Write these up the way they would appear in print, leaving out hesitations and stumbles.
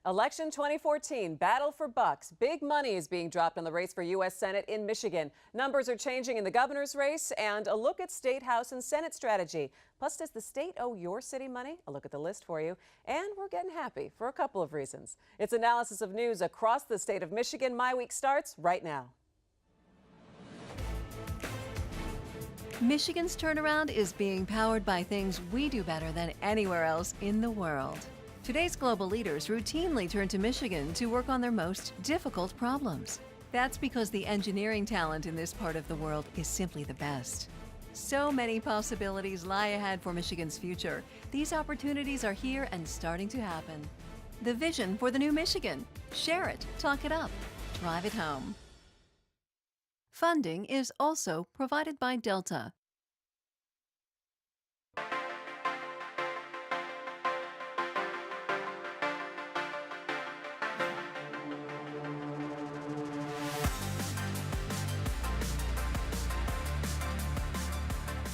Election 2014, battle for bucks. Big money is being dropped on the race for U.S. Senate in Michigan. Numbers are changing in the governor's race, and a look at state, house, and Senate strategy. Plus, does the state owe your city money? A look at the list for you. And we're getting happy for a couple of reasons. It's analysis of news across the state of Michigan. MiWeek starts right now. Michigan's turnaround is being powered by things we do better than anywhere else in the world. Today's global leaders routinely turn to Michigan to work on their most difficult problems. That's because the engineering talent in this part of the world is simply the best. So many possibilities lie ahead for Michigan's future. These opportunities are here and starting to happen. The vision for the new Michigan. Share it, talk it up, drive it home. Funding is also provided by Delta.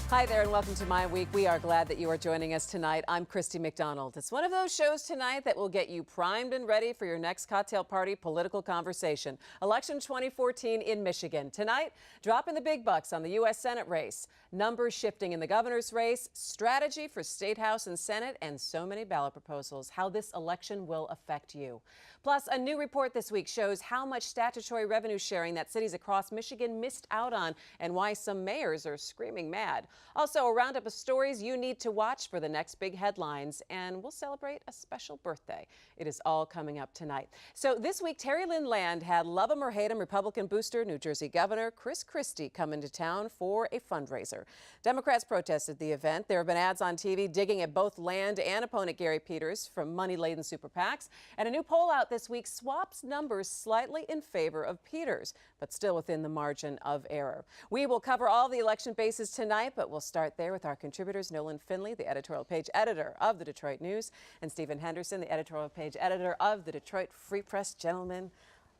Hi there and welcome to MiWeek. We are glad that you are joining us tonight. I'm Christy McDonald. It's one of those shows tonight that will get you primed and ready for your next cocktail party political conversation. Election 2014 in Michigan. Tonight, dropping the big bucks on the U.S. Senate race. Numbers shifting in the governor's race. Strategy for State House and Senate. And so many ballot proposals. How this election will affect you. Plus, a new report this week shows how much statutory revenue sharing that cities across Michigan missed out on and why some mayors are screaming mad. Also, a roundup of stories you need to watch for the next big headlines, and we'll celebrate a special birthday. It is all coming up tonight. So this week, Terry Lynn Land had love him or hate him Republican booster, New Jersey Governor Chris Christie come into town for a fundraiser. Democrats protested the event. There have been ads on TV digging at both Land and opponent Gary Peters from money-laden super PACs. And a new poll out this week swaps numbers slightly in favor of Peters, but still within the margin of error. We will cover all the election bases tonight, but we'll start there with our contributors, Nolan Finley, the editorial page editor of the Detroit News, and Stephen Henderson, the editorial page editor of the Detroit Free Press. Gentlemen,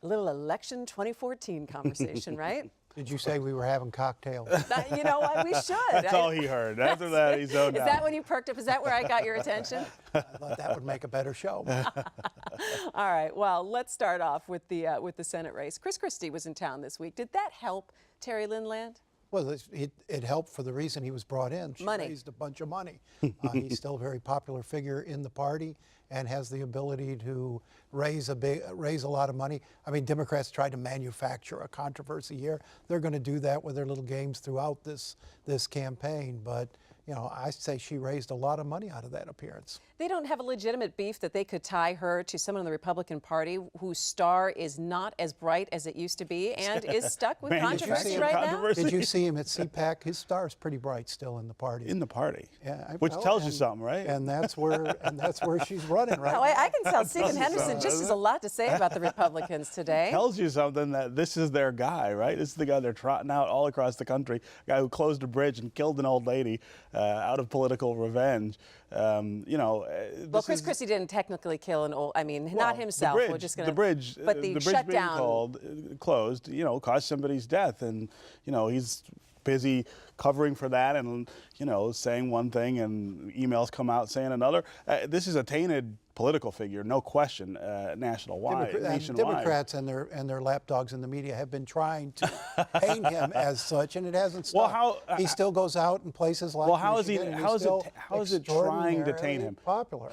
a little election 2014 conversation, right? Did you say we were having cocktails? You know what? We should. That's all he heard. After that, he's zoned out. Is that when you perked up? Is that where I got your attention? I thought that would make a better show. All right. Well, let's start off with the Senate race. Chris Christie was in town this week. Did that help Terry Lynn Land? Well, it helped for the reason he was brought in. She raised a bunch of money. He's still a very popular figure in the party and has the ability to raise a lot of money. I mean, Democrats tried to manufacture a controversy here. They're going to do that with their little games throughout this campaign. But you know, I say she raised a lot of money out of that appearance. They don't have a legitimate beef that they could tie her to someone in the Republican Party whose star is not as bright as it used to be and is stuck with controversy right now? Did you see him at CPAC? His star is pretty bright still in the party. In the party? Yeah. Which tells you something, right? And that's where she's running right now. I can tell Stephen Henderson just has a lot to say about the Republicans today. Tells you something that this is their guy, right? This is the guy they're trotting out all across the country, a guy who closed a bridge and killed an old lady out of political revenge. You know, well, Chris Christie didn't technically kill an old. I mean, not himself. We're just going to the bridge, but the bridge being shutdown closed. You know, caused somebody's death, and you know he's busy covering for that, and you know saying one thing, and emails come out saying another. This is a tainted political figure, no question, nationwide. Democrats and their lapdogs in the media have been trying to paint him as such, and it hasn't stopped. Well, he still goes out in places like Michigan, how is it trying to taint him? Popular.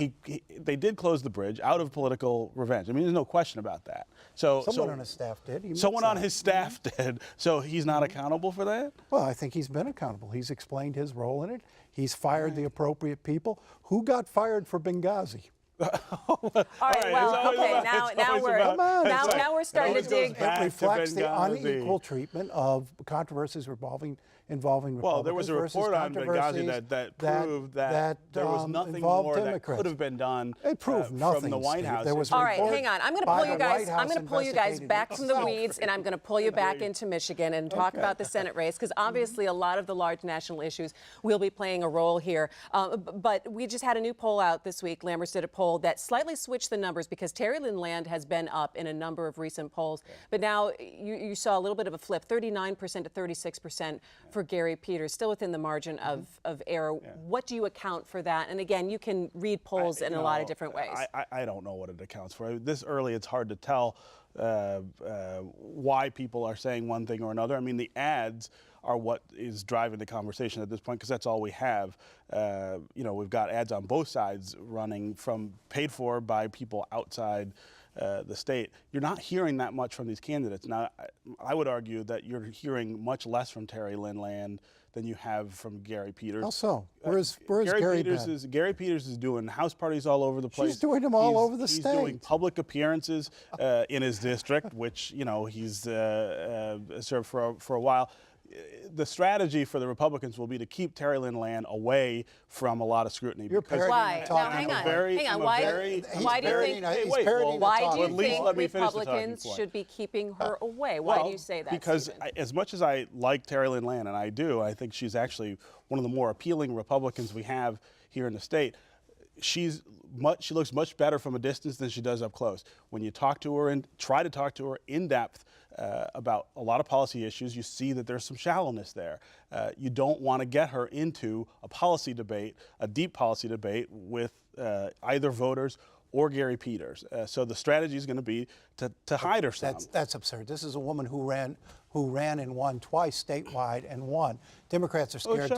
They did close the bridge out of political revenge. I mean, there's no question about that. Someone on his staff did. Someone on his staff did. So he's not accountable for that? Well, I think he's been accountable. He's explained his role in it. He's fired the appropriate people. Who got fired for Benghazi? All right, well, okay, now we're starting to dig. It reflects the unequal treatment of controversies involving Republicans. Well, there was a report on Benghazi that proved that there was nothing more that could have been done from the White House. All right, hang on. I'm going to pull you guys back from the weeds, and I'm going to pull you back into Michigan and talk about the Senate race, because obviously a lot of the large national issues will be playing a role here. But we just had a new poll out this week. Lammers did a poll poll that slightly switched the numbers because Terry Lynn Land has been up in a number of recent polls. But now you saw a little bit of a flip, 39% to 36% for Gary Peters, still within the margin of error. What do you account for that? And again, you can read polls in a lot of different ways. I don't know what it accounts for. This early, it's hard to tell why people are saying one thing or another. I mean, the ads are what is driving the conversation at this point, because that's all we have. We've got ads on both sides running, from paid for by people outside the state. You're not hearing that much from these candidates. Now, I would argue that you're hearing much less from Terry Lynn Land than you have from Gary Peters. How so? Where's Gary been? Gary Peters is doing house parties all over the place. She's doing them all over the state. He's doing public appearances in his district, which he's served for a while. The strategy for the Republicans will be to keep Terry Lynn Land away from a lot of scrutiny. Why? Now, hang on. Why do you think Republicans should be keeping her away? Why do you say that, Because Stephen? As much as I like Terry Lynn Land, and I do, I think she's actually one of the more appealing Republicans we have here in the state. She looks much better from a distance than she does up close. When you talk to her and try to talk to her in depth about a lot of policy issues, you see that there's some shallowness there. You don't want to get her into a policy debate, a deep policy debate with either voters or Gary Peters. So the strategy is going to be to hide her some. That's absurd. This is a woman who ran and won twice statewide and won. Democrats are scared.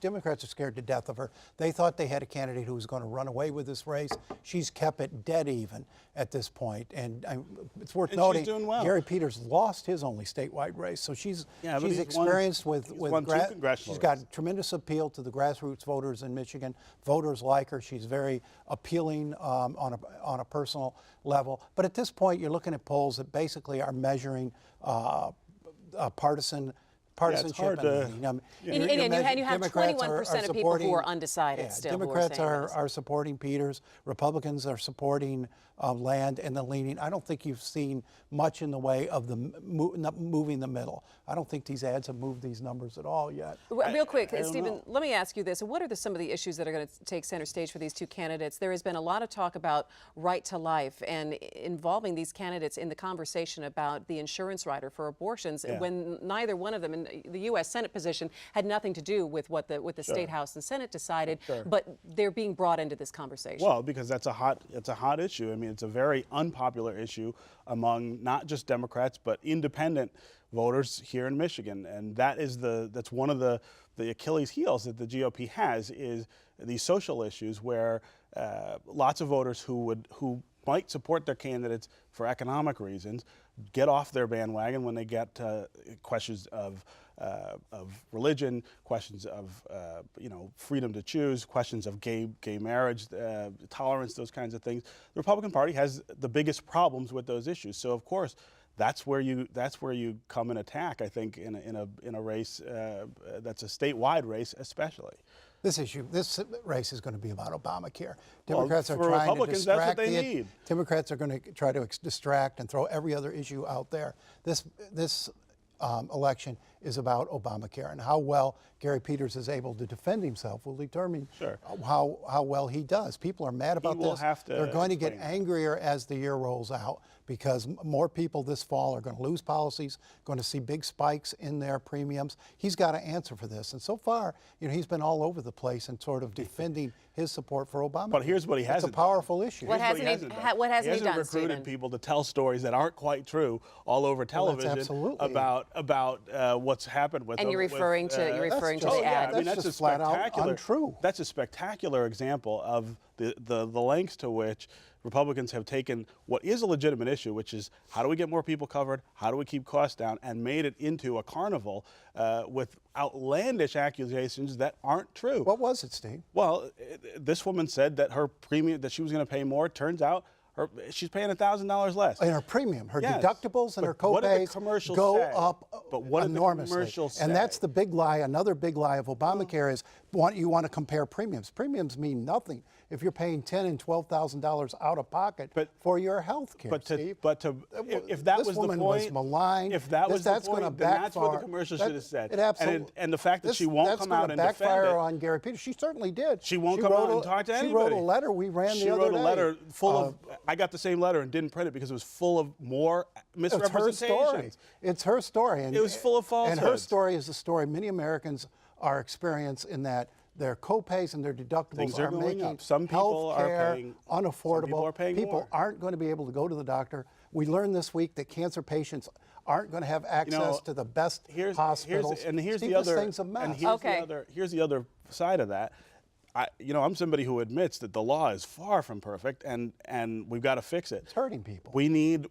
Democrats are scared to death of her. They thought they had a candidate who was going to run away with this race. She's kept it dead even at this point, and it's worth noting. She's doing well. Gary Peters lost his only statewide race, so she's experienced with she's got tremendous appeal to the grassroots voters in Michigan. Voters like her. She's very appealing on a personal level. But at this point, you're looking at polls that basically are measuring partisanship. And you have 21% of people who are undecided still. Democrats are supporting Peters. Republicans are supporting Land and the leaning. I don't think you've seen much in the way of the moving the middle. I don't think these ads have moved these numbers at all yet. Real quick, Stephen, let me ask you this. What are some of the issues that are going to take center stage for these two candidates? There has been a lot of talk about right to life and involving these candidates in the conversation about the insurance rider for abortions, when neither one of them in the U.S. Senate position had nothing to do with what the State House and Senate decided, but they're being brought into this conversation. Well, because it's a hot issue. I mean, it's a very unpopular issue among not just Democrats but independent voters here in Michigan, and that's one of the Achilles heels that the GOP has, is these social issues where lots of voters who might support their candidates for economic reasons get off their bandwagon when they get to questions of religion, questions of freedom to choose, questions of gay marriage, tolerance, those kinds of things. The Republican Party has the biggest problems with those issues. So of course, that's where you come and attack. I think in a race that's a statewide race, especially. This race is going to be about Obamacare. Democrats are trying to distract. That's what they need. Democrats are going to try to distract and throw every other issue out there. This election is about Obamacare, and how well Gary Peters is able to defend himself will determine how well he does. People are mad about this. They're going to get angrier as the year rolls out, because more people this fall are going to lose policies, going to see big spikes in their premiums. He's got to answer for this. And so far, he's been all over the place and sort of defending his support for Obama. But here's what he hasn't done. It's a powerful issue. What hasn't he done? He hasn't recruited people to tell stories that aren't quite true all over television about what's happened with them. And you're referring to the ad. I mean, that's just flat out untrue. That's a spectacular example of the lengths to which Republicans have taken what is a legitimate issue, which is how do we get more people covered, how do we keep costs down, and made it into a carnival with outlandish accusations that aren't true. What was it, Steve? Well, this woman said that her premium, that she was going to pay more. Turns out she's paying $1,000 less. And her premium, her deductibles and her co-pays go up enormously. And that's the big lie. Another big lie of Obamacare is you want to compare premiums. Premiums mean nothing if you're paying $10,000 and $12,000 out of pocket for your health care, Steve. If that was the point, was maligned. If that was the point, then that's what the commercial should have said. It absolutely. And the fact that she won't come out and defend it. That's going to backfire on Gary Peters. She certainly did. She won't come out and talk to anybody. She wrote a letter we ran the other day. She wrote a letter full of. I got the same letter and didn't print it because it was full of more misrepresentations. It's her story. And it was full of falsehoods. And her story is the story many Americans are experiencing in that their co-pays and their deductibles are making up. Some people are paying unaffordable. Some people are paying more. Aren't going to be able to go to the doctor. We learned this week that cancer patients aren't going to have access to the best hospitals. Here's Steve, the other. This thing's a mess. And here's the other side of that. I'm somebody who admits that the law is far from perfect, and we've got to fix it. It's hurting people. We need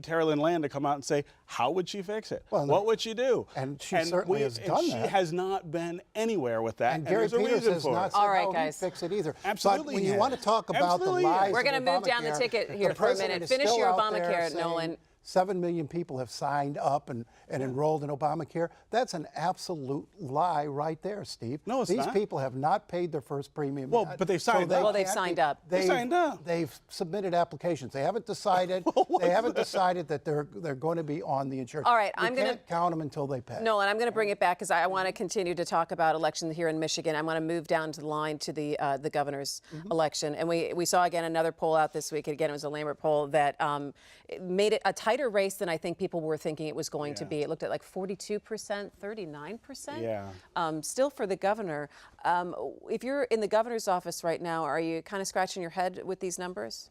Tara Lynn Land to come out and say, how would she fix it? Well, what would she do? And she certainly has done that. She has not been anywhere with that. And Gary Peters has not said how he'd fix it either. Absolutely. But when you want to talk about the lies, we're going to move down the ticket here for a minute. Finish your Obamacare, Nolan. 7 million people have signed up and enrolled in Obamacare. That's an absolute lie right there, Steve. No, it's not. These people have not paid their first premium. Well, but they've signed up. Well, they've signed up. They signed up. They've submitted applications. They haven't decided. They haven't decided that they're going to be on the insurance. All right, I'm going to count them until they pay. No, and I'm going to bring it back because I want to continue to talk about elections here in Michigan. I'm going to move down to the line to the governor's election, and we saw again another poll out this week. Again, it was a Lambert poll that made it a tighter race than I think people were thinking it was going to be. It looked at like 42%, 39%. Yeah. Still for the governor. If you're in the governor's office right now, are you kind of scratching your head with these numbers?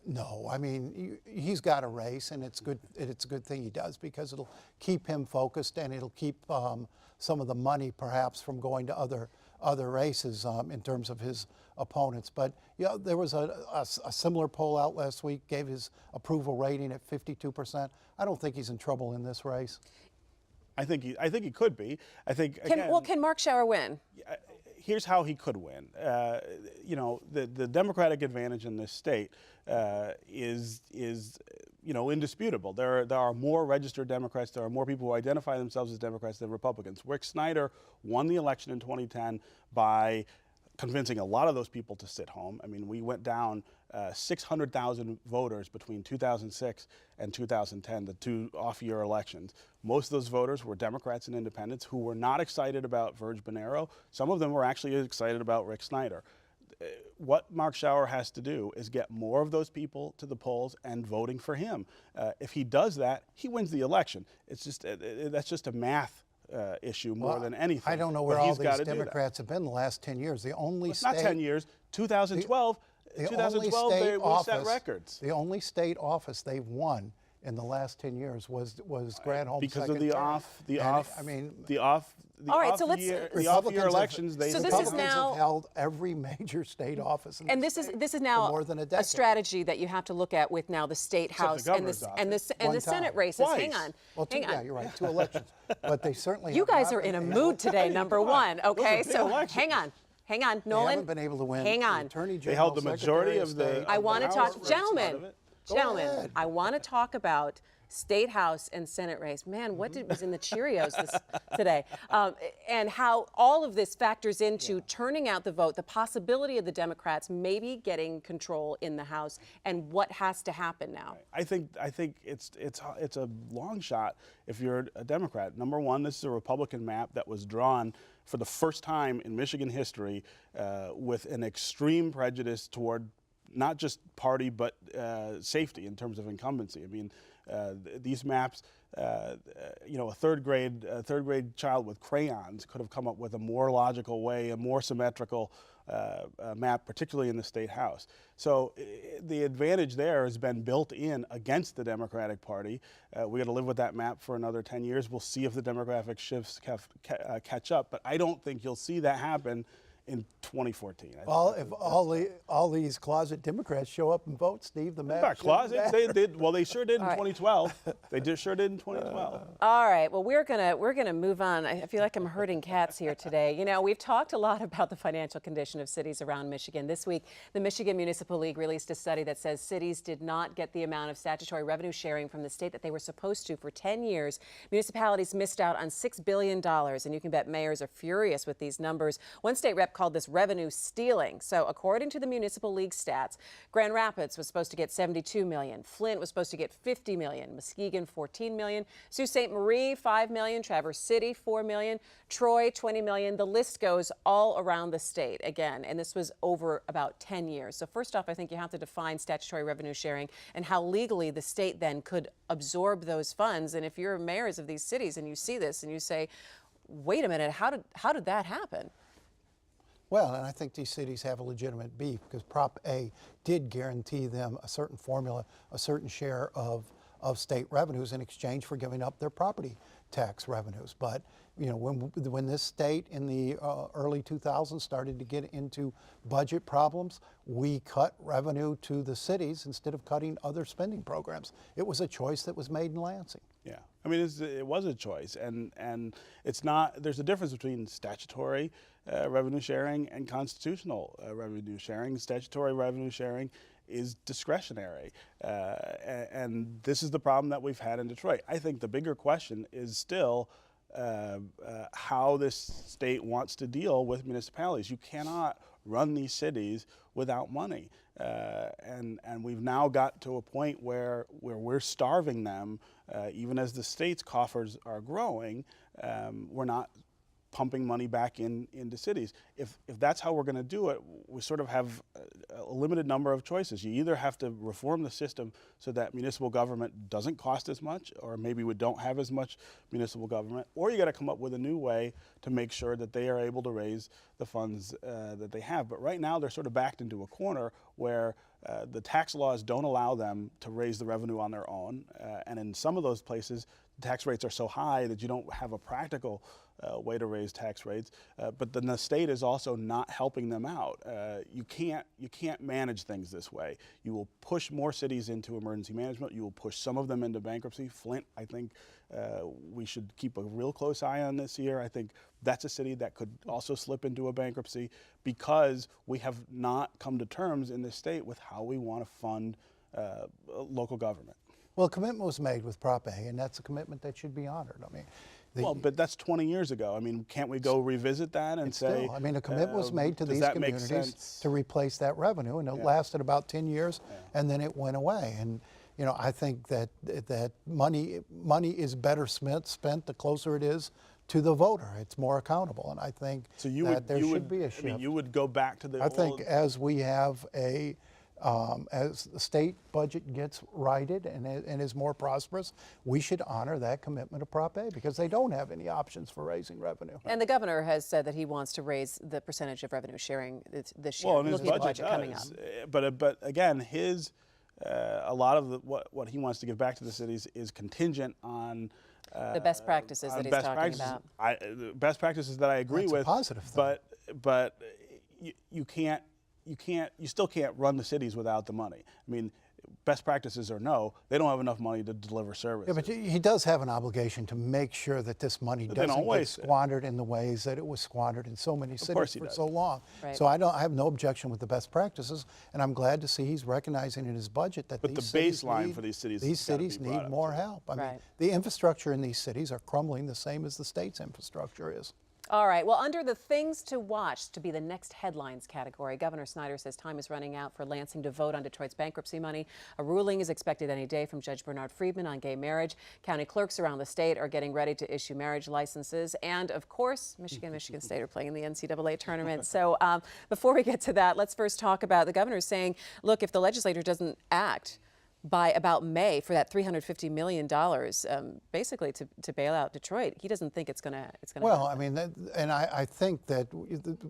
No, I mean, he's got a race, and it's good. It's a good thing he does because it'll keep him focused, and it'll keep some of the money perhaps from going to other races in terms of his opponents. But there was a similar poll out last week, gave his approval rating at 52%. I don't think he's in trouble in this race. I think he could be. I think can Mark Schauer win? Here's how he could win. The Democratic advantage in this state is indisputable. There are more registered Democrats. There are more people who identify themselves as Democrats than Republicans. Rick Snyder won the election in 2010 by convincing a lot of those people to sit home. I mean, we went down 600,000 voters between 2006 and 2010, the two off-year elections. Most of those voters were Democrats and independents who were not excited about Verge Bonero. Some of them were actually excited about Rick Snyder. What Mark Schauer has to do is get more of those people to the polls and voting for him. If he does that, he wins the election. It's just that's just a math issue more than anything. I don't know where all these Democrats have been the last 10 years. The only state, not 10 years, 2012. 2012, we set records. The only state office they've won in the last 10 years was Granholm's because of the off-year elections. So this is now have held every major state office. In this is now more than a decade. A strategy that you have to look at with now the state house and the Senate races. Twice. Hang on. Well, yeah, you're right. 2 elections, but they certainly. You guys are in a mood today. Number one. Okay, so hang on. Hang on, Nolan. They haven't been able to win. Hang on. The Attorney General, they held the majority of the. I want to talk, gentlemen. I want to talk about State House and Senate race. Man, what was in the Cheerios today? And how all of this factors into turning out the vote, the possibility of the Democrats maybe getting control in the House, and what has to happen now. I think it's a long shot if you're a Democrat. Number one, this is a Republican map that was drawn for the first time in Michigan history with an extreme prejudice toward not just party but safety in terms of incumbency. I mean, these maps, a third grade child with crayons could have come up with a more logical way, a more symmetrical map, particularly in the state house. So the advantage there has been built in against the Democratic Party. We got to live with that map for another 10 years. We'll see if the demographic shifts catch up, but I don't think you'll see that happen in 2014. Well, if all these closet Democrats show up and vote, Steve, the map. Not closet. They did. Well, they sure did in 2012. They sure did in 2012. All right. Well, we're gonna move on. I feel like I'm herding cats here today. We've talked a lot about the financial condition of cities around Michigan. This week, the Michigan Municipal League released a study that says cities did not get the amount of statutory revenue sharing from the state that they were supposed to for 10 years. Municipalities missed out on $6 billion, and you can bet mayors are furious with these numbers. One state rep called this revenue stealing. So according to the Municipal League stats, Grand Rapids was supposed to get $72 million. Flint was supposed to get $50 million. Muskegon, $14 million. Sault Ste. Marie, $5 million. Traverse City, $4 million. Troy, $20 million. The list goes all around the state again, and this was over about 10 years. So first off, I think you have to define statutory revenue sharing and how legally the state then could absorb those funds. And if you're mayors of these cities and you see this and you say, wait a minute, how did that happen? Well, and I think these cities have a legitimate beef because Prop A did guarantee them a certain formula, a certain share of state revenues in exchange for giving up their property tax revenues. But you know, when this state in the early 2000s started to get into budget problems, we cut revenue to the cities instead of cutting other spending programs. It was a choice that was made in Lansing. Yeah, I mean, it was a choice, and it's not. There's a difference between statutory revenue sharing and constitutional revenue sharing. Statutory revenue sharing is discretionary, and this is the problem that we've had in Detroit. I think the bigger question is still how this state wants to deal with municipalities. You cannot run these cities without money, and we've now got to a point where we're starving them. Even as the state's coffers are growing, we're not pumping money back into cities. If that's how we're going to do it, we sort of have a limited number of choices. You either have to reform the system so that municipal government doesn't cost as much, or maybe we don't have as much municipal government, or you got to come up with a new way to make sure that they are able to raise the funds that they have. But right now they're sort of backed into a corner where the tax laws don't allow them to raise the revenue on their own, and in some of those places the tax rates are so high that you don't have a practical way to raise tax rates, but then the state is also not helping them out. You can't manage things this way. You will push more cities into emergency management. You will push some of them into bankruptcy. Flint, I think we should keep a real close eye on this year. I think that's a city that could also slip into a bankruptcy because we have not come to terms in this state with how we want to fund local government. Well, a commitment was made with Prop A, and that's a commitment that should be honored. I mean, well, but that's 20 years ago. I mean, can't we go revisit that and say? Still, I mean, a commitment was made to these communities to replace that revenue, and it lasted about 10 years, and then it went away. And you know, I think that money is better spent the closer it is to the voter. It's more accountable, and I think there should be a shift. I mean, you would go back to the I think as we have as the state budget gets righted and is more prosperous, we should honor that commitment of Prop A because they don't have any options for raising revenue. And the governor has said that he wants to raise the percentage of revenue sharing this year. Well, and his looking at the budget coming up. But again, a lot of what he wants to give back to the cities is contingent on the best practices that he's talking about. Best practices that I agree with. That's a positive thing. But you still can't run the cities without the money. I mean, best practices or no, they don't have enough money to deliver services. Yeah, but he does have an obligation to make sure that this money doesn't get squandered in the ways that it was squandered in so many cities for so long. Right. So I have no objection with the best practices, and I'm glad to see he's recognizing in his budget that these cities need more help. I mean, the infrastructure in these cities are crumbling the same as the state's infrastructure is. All right. Well, under the things to watch to be the next headlines category, Governor Snyder says time is running out for Lansing to vote on Detroit's bankruptcy money. A ruling is expected any day from Judge Bernard Friedman on gay marriage. County clerks around the state are getting ready to issue marriage licenses. And, of course, Michigan State are playing in the NCAA Tournament. So before we get to that, let's first talk about the governor saying, look, if the legislature doesn't act by about May for that $350 million, basically to bail out Detroit, he doesn't think it's going to Well, happen. I mean, and I think that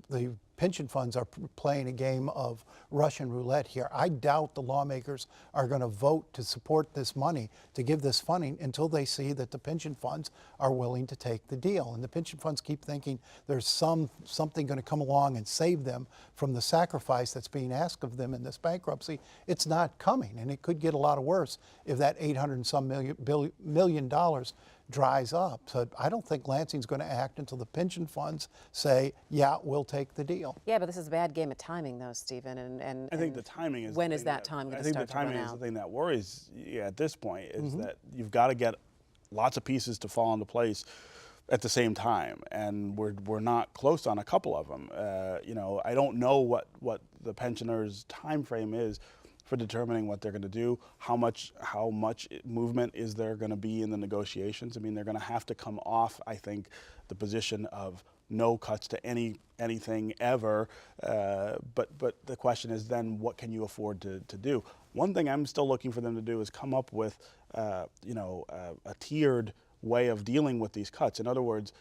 the pension funds are playing a game of Russian roulette here. I doubt the lawmakers are going to vote to support this money, to give this funding, until they see that the pension funds are willing to take the deal. And the pension funds keep thinking there's something going to come along and save them from the sacrifice that's being asked of them in this bankruptcy. It's not coming, and it could get a lot worse if that $800 and some million dries up. So I don't think Lansing's going to act until the pension funds say, yeah, we'll take the deal. Yeah, but this is a bad game of timing, though, Stephen. And I think the timing is. When is that time going to start to run out? I think the timing is the thing that worries you at this point is that you've got to get lots of pieces to fall into place at the same time, and we're not close on a couple of them. I don't know what the pensioners' time frame is for determining what they're going to do. How much movement is there going to be in the negotiations? I mean, they're going to have to come off, I think, the position of no cuts to anything ever. But the question is then, what can you afford to do? One thing I'm still looking for them to do is come up with, a tiered way of dealing with these cuts. In other words,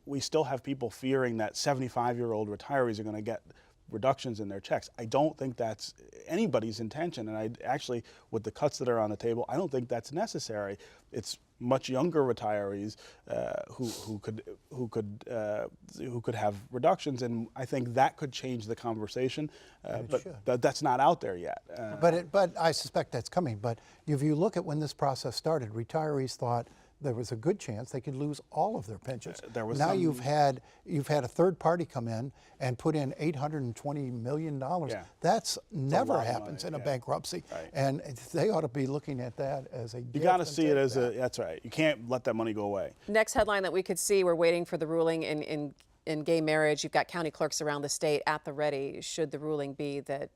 we still have people fearing that 75-year-old retirees are going to get reductions in their checks. I don't think that's anybody's intention, and I actually, with the cuts that are on the table, I don't think that's necessary. It's much younger retirees who could have reductions, and I think that could change the conversation. But that's not out there yet. But I suspect that's coming. But if you look at when this process started, retirees thought there was a good chance they could lose all of their pensions. Now you've had a third party come in and put in $820 million. Yeah. That's never happens in a bankruptcy. Right. And they ought to be looking at that as a gift. You got to see it as that's right. You can't let that money go away. Next headline that we could see, we're waiting for the ruling in gay marriage. You've got county clerks around the state at the ready should the ruling be that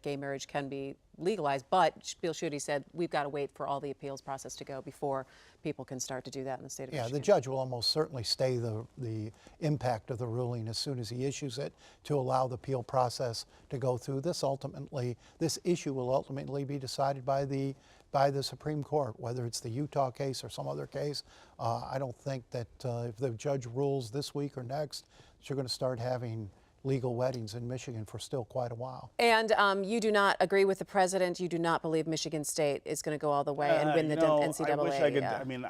gay marriage can be legalized. But Bill Schuette said we've got to wait for all the appeals process to go before people can start to do that in the state of Michigan. Yeah, the judge will almost certainly stay the impact of the ruling as soon as he issues it to allow the appeal process to go through. This issue will ultimately be decided by the Supreme Court, whether it's the Utah case or some other case. I don't think that if the judge rules this week or next, that you're going to start having legal weddings in Michigan for still quite a while. And you do not agree with the president. You do not believe Michigan State is going to go all the way and win the NCAA. I wish I could. I mean,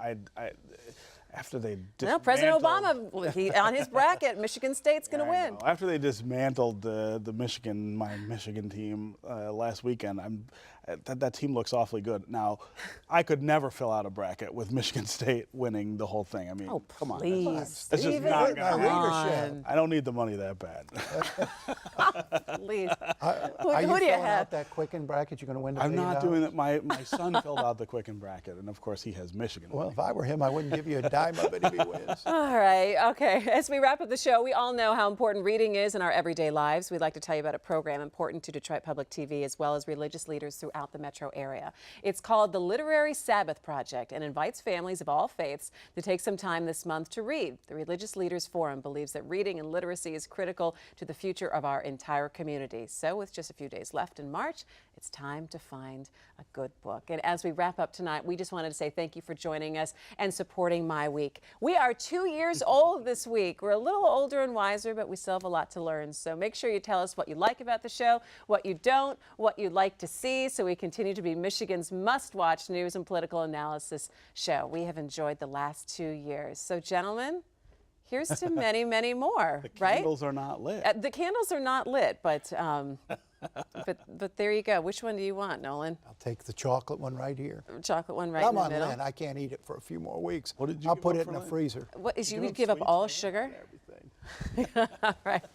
after they no, President Obama, on his bracket, Michigan State's going to win. After they dismantled my Michigan team last weekend, that team looks awfully good. Now, I could never fill out a bracket with Michigan State winning the whole thing. I mean, come on. Please. That's just not going to happen. I don't need the money that bad. Please. Who do you have? Out that Quicken bracket, you're going to win the $1 I'm million? not doing it. My son filled out the Quicken bracket, and of course he has Michigan. Well, if I were him, I wouldn't give you a dime of it if he wins. All right. Okay. As we wrap up the show, we all know how important reading is in our everyday lives. We'd like to tell you about a program important to Detroit Public TV as well as religious leaders throughout the metro area. It's called the Literary Sabbath Project and invites families of all faiths to take some time this month to read. The Religious Leaders Forum believes that reading and literacy is critical to the future of our entire community. So with just a few days left in March, it's time to find a good book. And as we wrap up tonight, we just wanted to say thank you for joining us and supporting MiWeek. We are 2 years old this week. We're a little older and wiser, but we still have a lot to learn. So make sure you tell us what you like about the show, what you don't, what you'd like to see, so we continue to be Michigan's must-watch news and political analysis show. We have enjoyed the last 2 years. So, gentlemen, here's to many, many more, right? The candles are not lit. The candles are not lit, but there you go. Which one do you want, Nolan? I'll take the chocolate one right here. Chocolate one right Come in the middle. on, Lynn. I can't eat it for a few more weeks. What did you I'll give put up it for in the Lynn? freezer. What is you up give up sweets, all man? sugar? Everything. All right.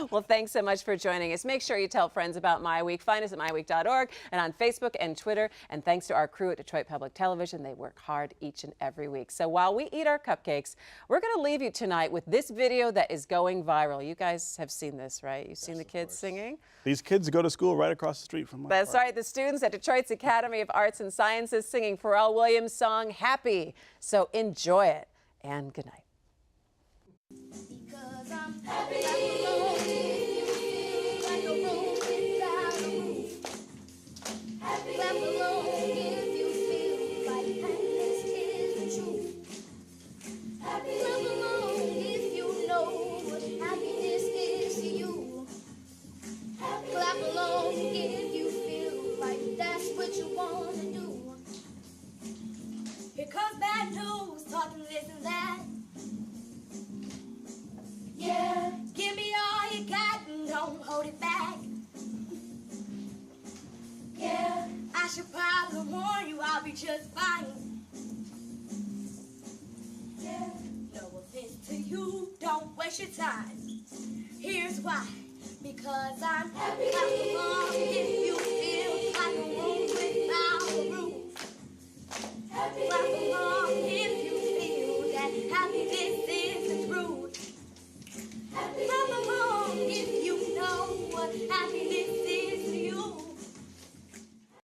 Well, thanks so much for joining us. Make sure you tell friends about MiWeek. Find us at MiWeek.org and on Facebook and Twitter. And thanks to our crew at Detroit Public Television. They work hard each and every week. So while we eat our cupcakes, we're going to leave you tonight with this video that is going viral. You guys have seen this, right? You've seen the kids singing? These kids go to school right across the street from my That's park. right. The students at Detroit's Academy of Arts and Sciences singing Pharrell Williams' song, Happy. So enjoy it and good night. Because I'm happy. Like a room without a roof. Happy. Clap along if you feel like happiness is the truth. Happy. Clap along if you know what happiness is to you. Happy. Clap along if you feel like that's what you want to do. Here comes bad news, talking this and that. Yeah, give me all you got and don't hold it back. Yeah, I should probably warn you I'll be just fine. Yeah, no offense to you, don't waste your time. Here's why, because I'm happy. Clap along if you